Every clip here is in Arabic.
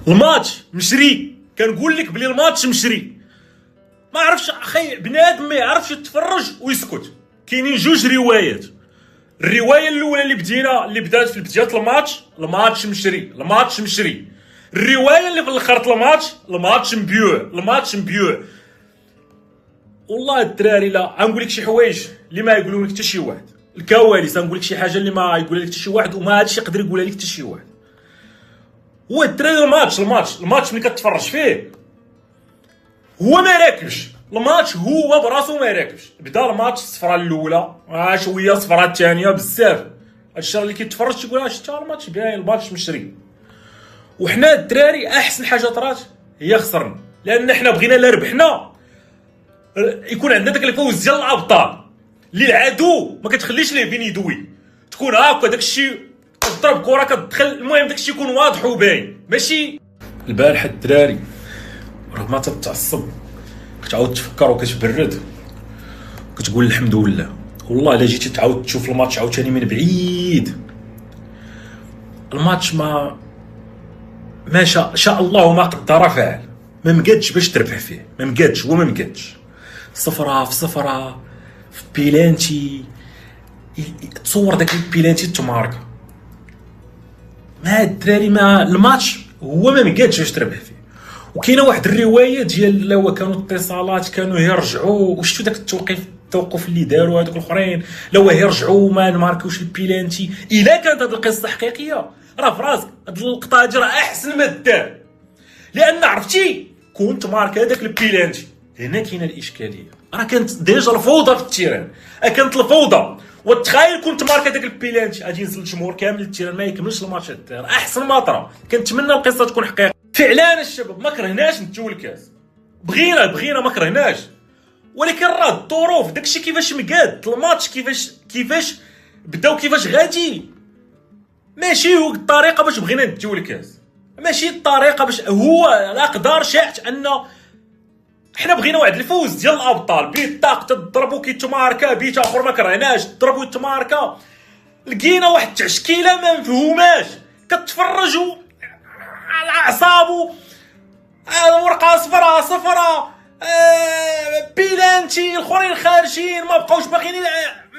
الماتش مشري، كنقول لك بلي الماتش مشري. ما عرفش اخي بنادم ما يعرفش يتفرج ويسكت. كاينين جوج روايات. الروايه الاولى اللي بدات في بدايه الماتش مشري. الروايه اللي في الاخر الماتش مبيوع. والله الدراري لا غنقول لك شي حوايج اللي ما يقولوا لك حتى شي واحد، الكواليس غنقول لك شي حاجه اللي ما يقول لك حتى شي واحد، وما هادشي يقدر يقولها لك حتى شي واحد. هو الدراري الماتش ملي كتفرج فيه هو ما راكبش. الماتش هو براسو ما راكبش. بدا الماتش الصفره الاولى شويه، الصفره الثانيه بزاف. هادشي اللي كيتفرج تيقول شتا الماتش باين، الماتش مشري. وحنا الدراري احسن حاجه طرات هي خسرنا، لان حنا بغينا لا ربحنا يكون عندنا داك الفوز ديال الابطال اللي العدو ما كتخليش ليه فين يدوي. تكون هاكا داكشي كضرب كره كتدخل، المهم داكشي يكون واضح وباين. ماشي البارح الدراري راه ما تتعصب كتعاود تفكر وكتبرد وكتقول الحمد لله. والله الا جيتي تعاود تشوف الماتش عاوتاني من بعيد، الماتش ما شاء الله وما قدر فعل. ما مقادش باش تربح فيه، ما مقادش. صفرة في صفرة في بيلانتي. تصور داك البيلانتي تماركا. ما الدراري ما الماتش هو ما مقادش باش تربح فيه. وكاينه واحد الروايه ديال لو كانوا اتصالات كانوا يرجعوا، وشفتوا داك التوقف اللي داروا هذوك الاخرين، لو يرجعوا ما نماركوش البيلانتي. الا كانت هذه القصه حقيقيه راه في راسك هاد اللقطه هادي راه احسن ما دار، لان عرفتي كنت مارك هذاك البيلانتي. هنا كاينه الاشكاليه، راه كانت ديجا الفوضى في التيران، كانت الفوضى. وتخيل كنت مارك هذاك البيلانتي غادي ينزل الجمهور كامل للتيران ما يكملش الماتش الدار. احسن ما طرا. كنتمنى القصه تكون حقيقه فعلا. الشباب ما كرهناش نتو الكاس، بغينا ما كرهناش، ولكن راه الظروف داكشي كيفاش مقاد الماتش، كيفاش بداو، كيفاش غادي، ماشي هو الطريقه باش بغينا نديو الكاس. ماشي الطريقه باش هو الاقدار شاءت ان حنا بغينا واحد الفوز ديال الابطال. بيت طاق تضربوا كيتماركا، بيت اخر ما كرهناش ضربوا يتماركا. لقينا واحد التشكيله ما مفهوماش، كتفرجوا على اعصابو. ورقه صفرة بيلانتي، الاخرين خارجين ما بقاوش باغيين.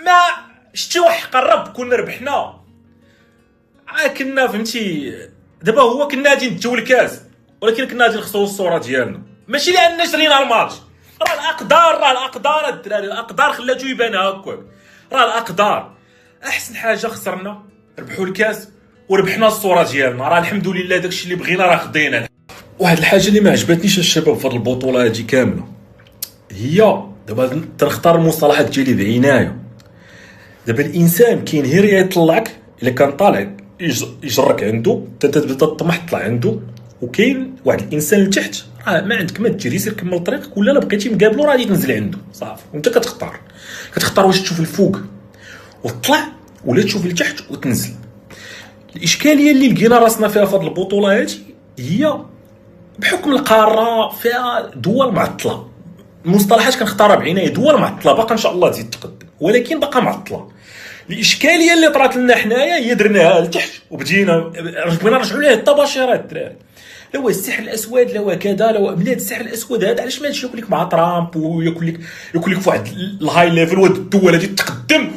ما شتي واحد قرب كنا ربحنا. كنا فهمتي دابا هو كنا غادي نديو الكاس، ولكن كنا غادي نخسروا الصوره ديالنا، ماشي لان شرينا الماتش. راه الاقدار الدراري، الاقدار خلاتو يبان هكاك. راه الاقدار احسن حاجه خسرنا، ربحوا الكاس وربحنا الصوره ديالنا. راه الحمد لله داكشي اللي بغينا راه خدينا. واحد الحاجه اللي ما عجبتنيش الشباب في هذه البطوله هذه كامله هي دابا تنختار المصطلحات ديالي بعنايه. دابا الانسان كاين غير يطلعك الا كان طالع يجرك عنده تبدا الطموح تطلع عنده، وكاين واحد الانسان لتحت راه ما عندك ما دير، يسير كمل طريقك، ولا بقيتي مقابلو راه غادي تنزل عنده صافي. وانت كتختار واش تشوف الفوق وتطلع ولا تشوف لتحت وتنزل. الاشكاليه اللي لقينا راسنا فيها في هذه البطوله هذه هي بحكم القاره فيها دول معطله. المصطلحات كنختارها بعنايه. دول معطله باقا ان شاء الله تزيد تقدم، ولكن باقا معطله. الاشكاليه اللي طرات لنا حنايا هي درناها لتحت وبدينا بغينا نرجعوا ليه الطباشيرات الدراري. لو السحر الاسود، لو كذا، لو بلاد السحر الاسود هذا علاش ما يجي ياكل لك مع ترامب وياكل لك في واحد الهاي ليفل، وهاد الدول هذه تقدم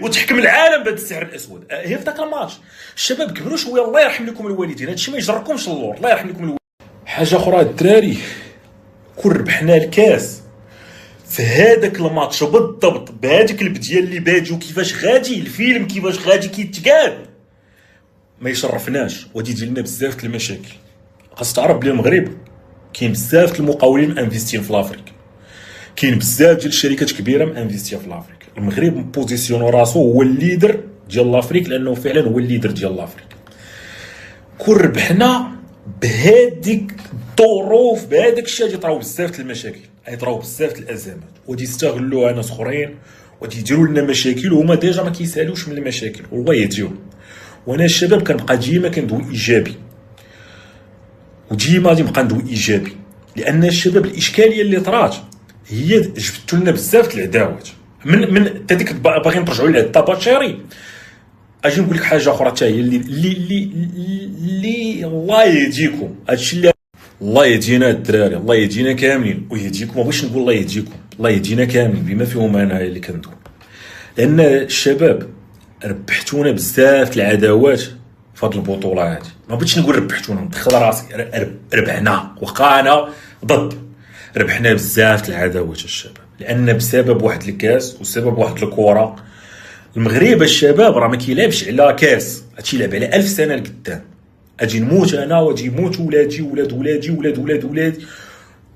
وتحكم العالم بهذا السحر الاسود. هي في ذاك الماتش الشباب كبروا شويه، الله يرحم لكم الوالدين، هادشي ما يجركمش اللور، الله يرحم لكم الوالدين. حاجه اخرى الدراري، كون ربحنا الكاس في هذاك الماتش بالضبط بهذيك البديه اللي باجي وكيفاش غادي الفيلم، كيفاش غادي كيتقاد، ما يشرفناش وغادي يدير لنا بزاف د المشاكل. خاص تعرف بلي المغرب كاين بزاف د المقاولين مانفيستين في لافريك، كاين بزاف ديال الشركات كبيره مانفيستيه في لافريك. المغرب مبوزيسيونو راسو هو الليدر ديال لافريك، لانه فعلا هو الليدر ديال لافريك. كون ربحنا بهذيك الظروف بهذاك الشيء غادي يطراو بزاف د المشاكل، غيطراو بزاف د الازمات، وغادي يستغلوها ناس اخرين وغادي يديروا لنا مشاكل، وهما ديجا ما كيسالوش من المشاكل والله يهديهم. وانا الشباب كنبقى ديما كندوي ايجابي، وديما غادي نبقى ندوي ايجابي، لان الشباب الاشكاليه اللي طرات هي جبدتوا لنا بزاف د العداوات من هذيك باغيين نرجعوا لها الطباشيري. اجي نقول لك حاجه اخرى حتى هي اللي الله يهديكم. هادشي اللي الله يهدينا الدراري، الله يهدينا كاملين ويهديكم. ما بغيتش نقول الله يهديكم، الله يهدينا كاملين بما فيهم انا اللي كندوي. لان الشباب ربحتونا بزاف العداوات في هذه البطوله هذه. ما بغيتش نقول ربحتونا، ندخل راسي، ربحنا واخا انا ضد. ربحنا بزاف العداوات الشباب، لان بسبب واحد الكاس وسبب واحد الكره المغرب الشباب راه ما كيلعبش على كاس، هادشي يلعب على 1000 سنه لقدام. اجي نموت انا واجي يموت ولادي ولاد ولادي ولاد ولاد ولادي،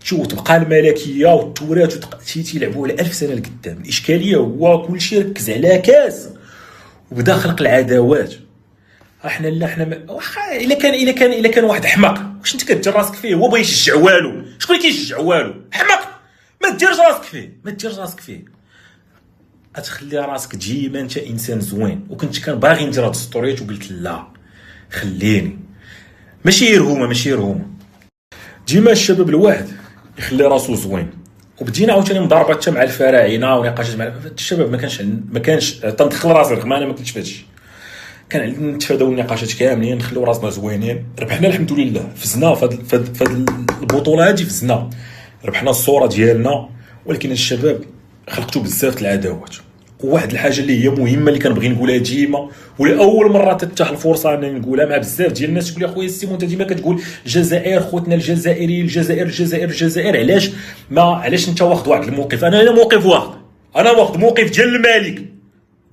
شوف تبقى الملكيه والتراث تيلعبوا على 1000 سنه لقدام. الاشكاليه هو كلشي ركز على كاس وبدا خلق العداوات. احنا لا احنا واخا الا كان واحد حماق، واش انت كدير راسك فيه؟ هو بغى يشجع والو، شكون اللي كيشجع والو؟ حماق. ما ديرش راسك فيه، ما ديرش راسك فيه. اتخلي راسك ديما انت انسان زوين. وكنت كان باغي ندير هاد ستوريات وقلت لا خليني، ماشي يرهومه. ديما الشباب الواحد يخلي راسو زوين. وبدينا عاوتاني مضاربات حتى مع الفراعنه ونقاشات مع الشباب. ما كانش تندخل راسي رغم انا ما كنتش فهادشي. كان عندنا نتفاداو النقاشات كاملين، نخليو راسنا زوينين. ربحنا الحمد لله، فزنا في البطوله هذه، فزنا ربحنا الصوره ديالنا. ولكن الشباب خلقتو بزاف العداوات. وواحد الحاجه اللي هي مهمه اللي كنبغي نقولها ديما، ولاول مره تتاح الفرصه انني نقولها مع بزاف ديال الناس، تقول لي اخويا السيمون انت ديما كتقول الجزائر خوتنا الجزائريين، الجزائر علاش انت واخد واحد الموقف؟ انا موقف واخد، انا واخد موقف ديال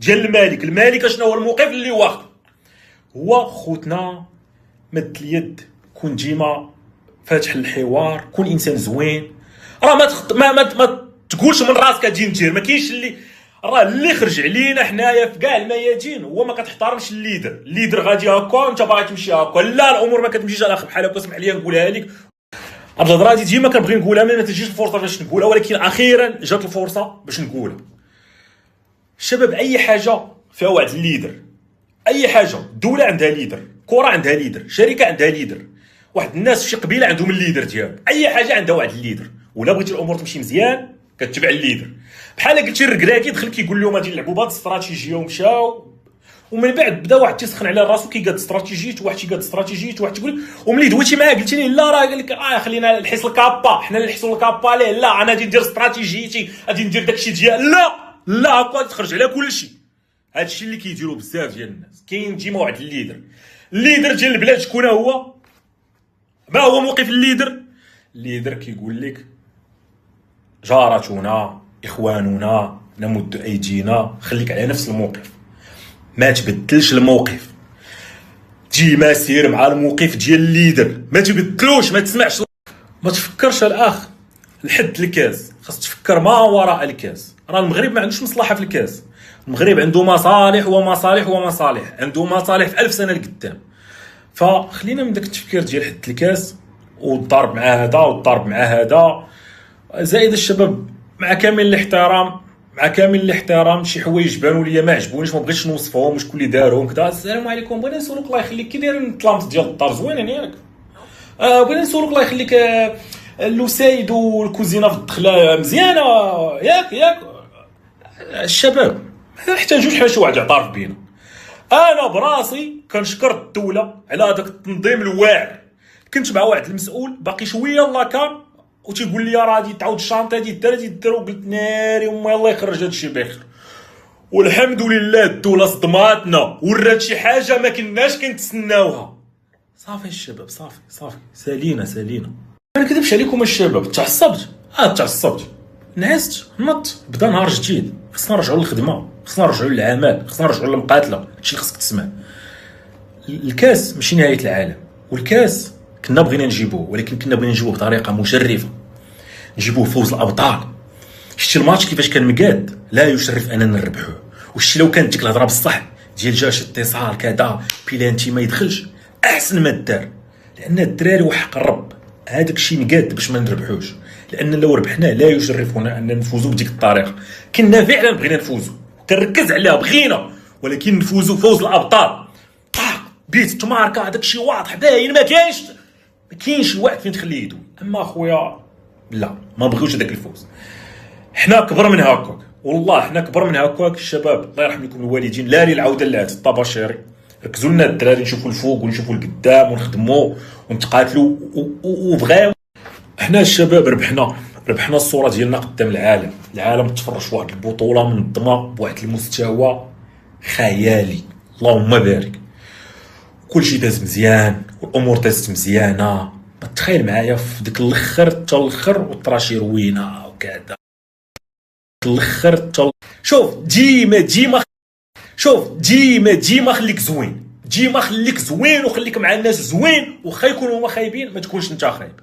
الملك شنو هو الموقف اللي واخد؟ هو خوتنا مد اليد، كون ديما فاتح الحوار، كون انسان زوين. راه ما تقولش من راسك اجي ندير. ما كاينش راه اللي خرج علينا حنايا في كاع الميادين هو ما كتحترمش الليدر غادي هكا انت باغي تمشي هكا. لا، الامور ما كتمشيش على بحال هكا. اسمح لي نقولها لك، هاد الهضره هادي ديما كنبغي نقولها، ما تجيش الفرصه باش نقولها، ولكن اخيرا جات الفرصه باش نقولها. الشباب اي حاجه فيها واحد الليدر، اي حاجه، الدوله عندها ليدر، كره عندها ليدر، شركه عندها ليدر، واحد الناس في شي قبيله عندهم الليدر ديالهم. اي حاجه عندها واحد الليدر. ولا بغيتي الامور تمشي مزيان كتبع الليدر. بحال قلتي الركراكي دخل كيقول لهم غادي نلعبوا بهاد الاستراتيجيه ومشاو، ومن بعد بدا واحد تيسخن على راسو كيقاد استراتيجيات، واحد تيقاد استراتيجيات، واحد تيقول. وملي دويتي معاه قلتي لي لا، راه قال لك خلينا نحس الكابا، حنا اللي نحسوا الكابا ليه. لا، انا غادي ندير استراتيجيتي، غادي ندير داكشي ديال لا هكا تخرج على كلشي. هادشي اللي كيديروا بزاف ديال الناس. كاين ديما واحد الليدر ديال البلاد. شكون هو؟ ما هو موقف الليدر كيقول لك جارتنا، اخواننا، نمد ايدينا، خليك على نفس الموقف، ما تبدلش الموقف، ديما سير مع الموقف ديال الليدر، ما تبدلوش، ما تسمعش، ما تفكرش الاخ لحد الكاس. خاص تفكر ما وراء الكاس. راه المغرب ما عندوش مصلحه في الكاس. المغرب عنده مصالح ومصالح، عنده مصالح في 1000 سنه لقدام. فخلينا من داك التفكير ديال حد الكاس والضرب مع هذا والضرب مع هذا. زائد الشباب مع كامل الاحترام، شي حوايج بانوا ليا ما عجبونيش، ما بغيتش نوصفهم وشكون اللي دارهم كذا. السلام عليكم، بغينا نسولك الله يخليك كي داير الطلامط ديال الدار زوينين ياك؟ بغينا نسولك الله يخليك اللوسيد والكوزينه في الدخله مزيانه ياك؟ الشباب ما يحتاجوش حتى شي واحد يعترف بينا. انا براسي كنشكر الدوله على هذاك التنظيم الواعر. كنت مع واحد المسؤول باقي شويه الله كان وتيقول لي راه غادي تعاود الشانطه هادي دير، وقلت ناري امي الله يخرج هادشي بخير. والحمد لله الدوله صدماتنا، ورات شي حاجه ما كناش كنتسناوها. صافي الشباب، صافي سالينا. ما نكذبش عليكم الشباب، تعصبت، نعست، نط، بدا نهار جديد. خصنا نرجعوا للخدمه، خصنا نرجعوا للعمل، خصنا نرجعوا للمقاتله. هادشي اللي خصك تسمع. الكاس ماشي نهايه العالم، والكاس كنا بغينا نجيبوه، ولكن كنا بغينا نجيبوه بطريقه مشرفه، نجيبوه فوز الابطال. شتي الماتش كيفاش كان مقاد؟ لا يشرف اننا نربحوه. وشتي لو كانت ديك الهضره بصح ديال جاش اتصال كذا بيلانتي ما يدخلش، احسن ما دار، لان الدراري وحق الرب هذاك الشيء مقاد باش ما نربحوش. لان لو ربحناه لا يشرفنا ان نفوزوا بديك الطريقه. كنا فعلا بغينا نفوزوا، كنركز عليها، بغينا، ولكن نفوزوا فوز الابطال. بيت تماركا هذاك الشيء واضح باين، ما كاينش الواحد فين تخليه يدوي. اما اخويا لا، ما بغيوش هذاك الفوز. حنا كبر من هكاك، والله حنا كبر من هكاك الشباب، الله يرحم لكم الوالدين، لا للعوده للعهد الطباشيري. ركزوا لنا الدراري، نشوفوا الفوق ونشوفوا القدام ونخدموا ونتقاتلوا وبغاو. حنا الشباب ربحنا الصوره ديالنا قدام العالم تفرج في واحد البطوله منظمه بواحد المستوى خيالي، اللهم بارك. كلشي داز مزيان والامور دازت مزيانه. تخيل معايا في ديك الاخر حتى الاخر والطراشي روينه وكذا الاخر حتى شوف ديما خليك زوين، ديما خليك زوين وخليك مع الناس زوين، وخا يكونوا هما خايبين ما تكونش انت خايب.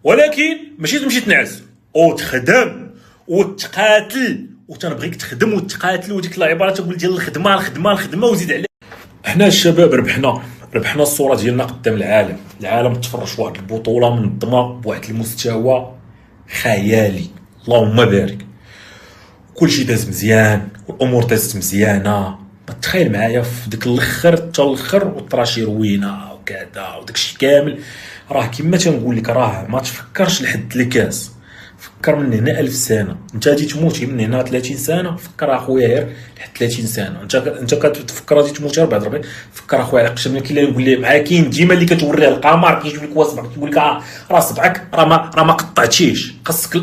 ولكن ماشي تمشي تنعس وتخدم وتقاتل، وتنبغيك تخدم وتقاتل، وديك العباره تقول ديال الخدمه وزيد عليها. حنا الشباب ربحنا الصوره ديالنا قدام العالم تفرج في واحد البطوله منظمه بواحد المستوى خيالي، اللهم بارك. كلشي داز مزيان والامور دازت مزيانه. تخيل معايا في ديك الاخر حتى الاخر والطراشي روينه وكذا وداكشي كامل. راه كما تنقول لك، راه ما تفكرش لحد الكاس، فكر من هنا 1000 سنه. انت غادي تموت من هنا 30 سنه، فكر اخويا غير لحد 30 سنه. انت كتفكر غادي تموت غير بعد ربي، فكر اخويا على قشم. كاين اللي يقول لي معايا، كاين ديما اللي كتوريه القمر كيجيب لك واصبعك كيقول لك راه صبعك راه ما قطعتيش. خاصك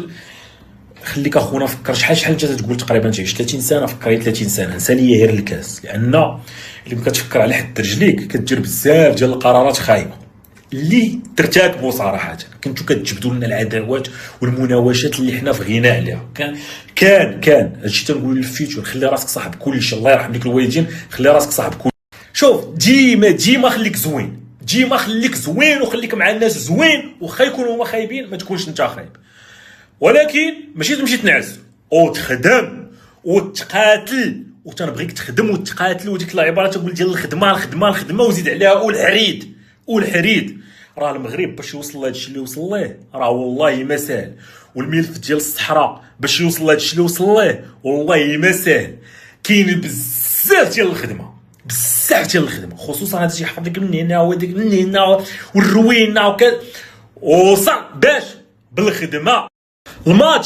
خليك اخونا فكر شحال انت تقول تقريبا تعيش 30 سنه. فكر 30 سنه نسى ليا غير الكاس، لان اللي كتفكر على حد رجليك كدير بزاف ديال القرارات خايبه اللي ترتكبوا صراحه. كنتو كتجبدوا لنا العداوات والمناوشات اللي حنا في غنى عليها. كان هادشي تنقول للفيتور، خلي راسك صاحب كلشي، الله يرحم لك الوالدين، خلي راسك صاحب كل. شوف ديما خليك زوين، ديما خليك زوين وخليك مع الناس زوين، وخا يكونوا هما خايبين ما تكونش انت خايب. ولكن ماشي تمشي تنعس وتخدم وتقاتل، وتنبغيك تخدم وتقاتل، وديك العباره تقول ديال الخدمه وزيد عليها والحريد. راه المغرب باش يوصل لهادشي اللي وصل ليه راه والله ما ساهل، والملف ديال الصحراء باش يوصل لهادشي اللي وصل ليه والله ما ساهل. كاين بزاف ديال الخدمه، خصوصا هادشي يحفظ لك من هنا وديك من هنا والروينه وكذا، وصل باش بالخدمه. الماتش